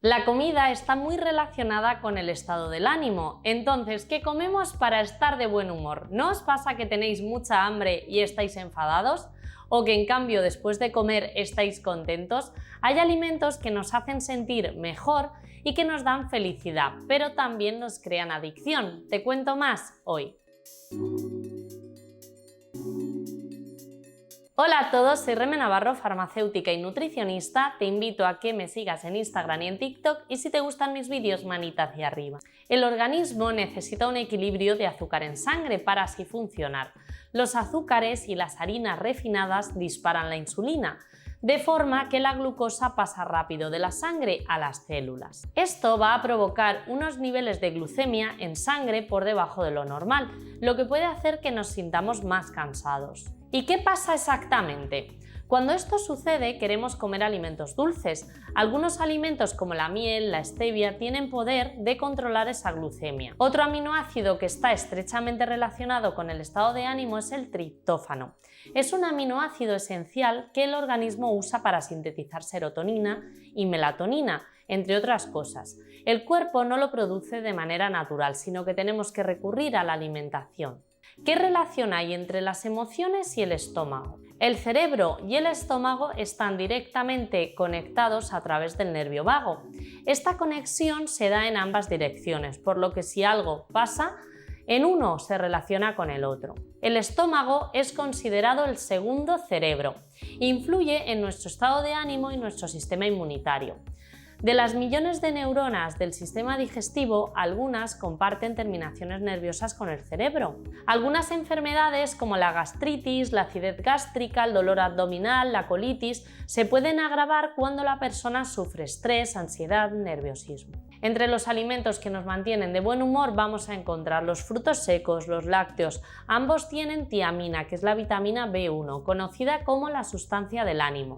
La comida está muy relacionada con el estado del ánimo, entonces, ¿qué comemos para estar de buen humor? ¿No os pasa que tenéis mucha hambre y estáis enfadados? ¿O que en cambio después de comer estáis contentos? Hay alimentos que nos hacen sentir mejor y que nos dan felicidad, pero también nos crean adicción. Te cuento más hoy. Hola a todos, soy Reme Navarro, farmacéutica y nutricionista. Te invito a que me sigas en Instagram y en TikTok y si te gustan mis vídeos, manita hacia arriba. El organismo necesita un equilibrio de azúcar en sangre para así funcionar. Los azúcares y las harinas refinadas disparan la insulina, de forma que la glucosa pasa rápido de la sangre a las células. Esto va a provocar unos niveles de glucemia en sangre por debajo de lo normal, lo que puede hacer que nos sintamos más cansados. ¿Y qué pasa exactamente? Cuando esto sucede, queremos comer alimentos dulces. Algunos alimentos como la miel, la stevia, tienen poder de controlar esa glucemia. Otro aminoácido que está estrechamente relacionado con el estado de ánimo es el triptófano. Es un aminoácido esencial que el organismo usa para sintetizar serotonina y melatonina, entre otras cosas. El cuerpo no lo produce de manera natural, sino que tenemos que recurrir a la alimentación. ¿Qué relación hay entre las emociones y el estómago? El cerebro y el estómago están directamente conectados a través del nervio vago. Esta conexión se da en ambas direcciones, por lo que si algo pasa, en uno se relaciona con el otro. El estómago es considerado el segundo cerebro. Influye en nuestro estado de ánimo y nuestro sistema inmunitario. De las millones de neuronas del sistema digestivo, algunas comparten terminaciones nerviosas con el cerebro. Algunas enfermedades como la gastritis, la acidez gástrica, el dolor abdominal, la colitis, se pueden agravar cuando la persona sufre estrés, ansiedad, nerviosismo. Entre los alimentos que nos mantienen de buen humor vamos a encontrar los frutos secos, los lácteos. Ambos tienen tiamina, que es la vitamina B1, conocida como la sustancia del ánimo.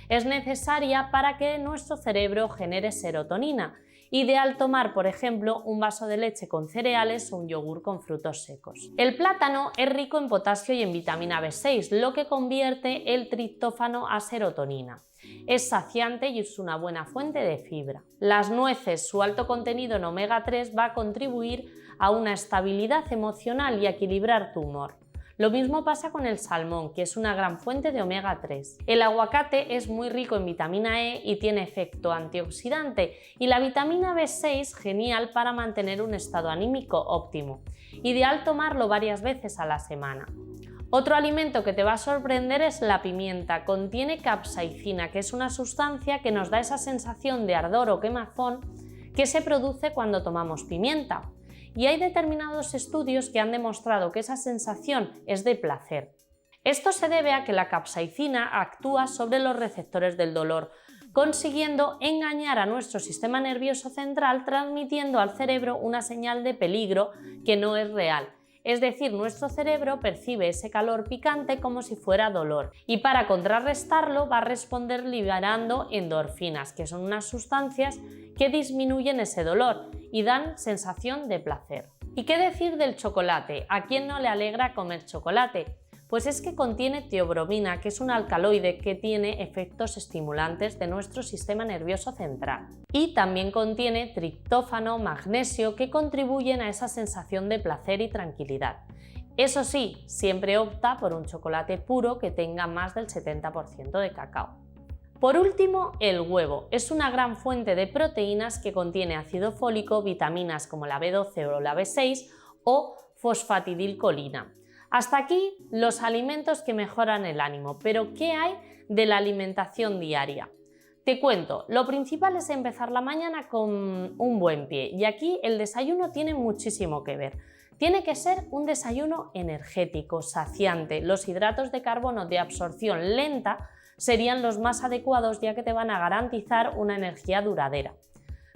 Es necesaria para que nuestro cerebro genere serotonina. Ideal tomar, por ejemplo, un vaso de leche con cereales o un yogur con frutos secos. El plátano es rico en potasio y en vitamina B6, lo que convierte el triptófano a serotonina. Es saciante y es una buena fuente de fibra. Las nueces, su alto contenido en omega 3 va a contribuir a una estabilidad emocional y a equilibrar tu humor. Lo mismo pasa con el salmón, que es una gran fuente de omega 3. El aguacate es muy rico en vitamina E y tiene efecto antioxidante, y la vitamina B6 genial para mantener un estado anímico óptimo. Ideal tomarlo varias veces a la semana. Otro alimento que te va a sorprender es la pimienta. Contiene capsaicina, que es una sustancia que nos da esa sensación de ardor o quemazón que se produce cuando tomamos pimienta. Y hay determinados estudios que han demostrado que esa sensación es de placer. Esto se debe a que la capsaicina actúa sobre los receptores del dolor, consiguiendo engañar a nuestro sistema nervioso central, transmitiendo al cerebro una señal de peligro que no es real. Es decir, nuestro cerebro percibe ese calor picante como si fuera dolor, y para contrarrestarlo va a responder liberando endorfinas, que son unas sustancias que disminuyen ese dolor y dan sensación de placer. ¿Y qué decir del chocolate? ¿A quién no le alegra comer chocolate? Pues es que contiene teobromina, que es un alcaloide que tiene efectos estimulantes de nuestro sistema nervioso central. Y también contiene triptófano, magnesio, que contribuyen a esa sensación de placer y tranquilidad. Eso sí, siempre opta por un chocolate puro que tenga más del 70% de cacao. Por último, el huevo. Es una gran fuente de proteínas que contiene ácido fólico, vitaminas como la B12 o la B6 o fosfatidilcolina. Hasta aquí los alimentos que mejoran el ánimo, pero ¿qué hay de la alimentación diaria? Te cuento, lo principal es empezar la mañana con un buen pie, y aquí el desayuno tiene muchísimo que ver. Tiene que ser un desayuno energético, saciante. Los hidratos de carbono de absorción lenta serían los más adecuados, ya que te van a garantizar una energía duradera.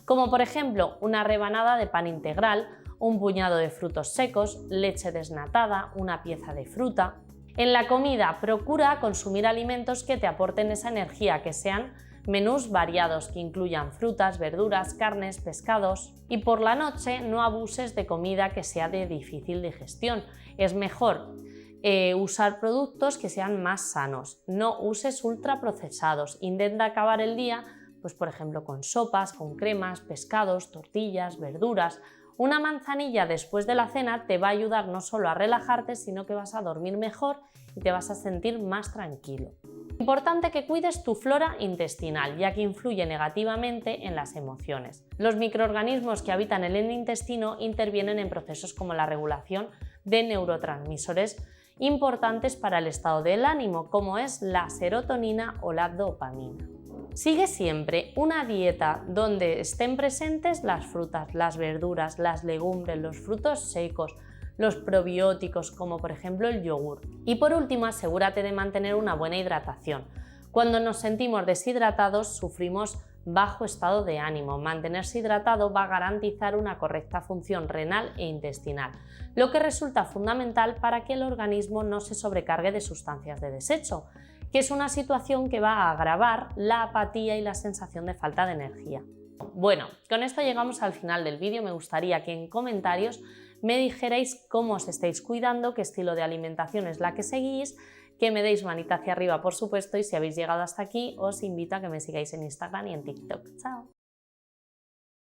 Como por ejemplo una rebanada de pan integral, un puñado de frutos secos, leche desnatada, una pieza de fruta. En la comida procura consumir alimentos que te aporten esa energía, que sean menús variados que incluyan frutas, verduras, carnes, pescados. Y por la noche no abuses de comida que sea de difícil digestión. Es mejor usar productos que sean más sanos. No uses ultraprocesados. Intenta acabar el día pues por ejemplo con sopas, con cremas, pescados, tortillas, verduras. Una manzanilla después de la cena te va a ayudar no solo a relajarte, sino que vas a dormir mejor y te vas a sentir más tranquilo. Importante que cuides tu flora intestinal, ya que influye negativamente en las emociones. Los microorganismos que habitan en el intestino intervienen en procesos como la regulación de neurotransmisores importantes para el estado del ánimo, como es la serotonina o la dopamina. Sigue siempre una dieta donde estén presentes las frutas, las verduras, las legumbres, los frutos secos, los probióticos como por ejemplo el yogur. Y por último, asegúrate de mantener una buena hidratación. Cuando nos sentimos deshidratados sufrimos bajo estado de ánimo. Mantenerse hidratado va a garantizar una correcta función renal e intestinal, lo que resulta fundamental para que el organismo no se sobrecargue de sustancias de desecho, que es una situación que va a agravar la apatía y la sensación de falta de energía. Bueno, con esto llegamos al final del vídeo. Me gustaría que en comentarios me dijerais cómo os estáis cuidando, qué estilo de alimentación es la que seguís, que me deis manita hacia arriba por supuesto, y si habéis llegado hasta aquí os invito a que me sigáis en Instagram y en TikTok. ¡Chao!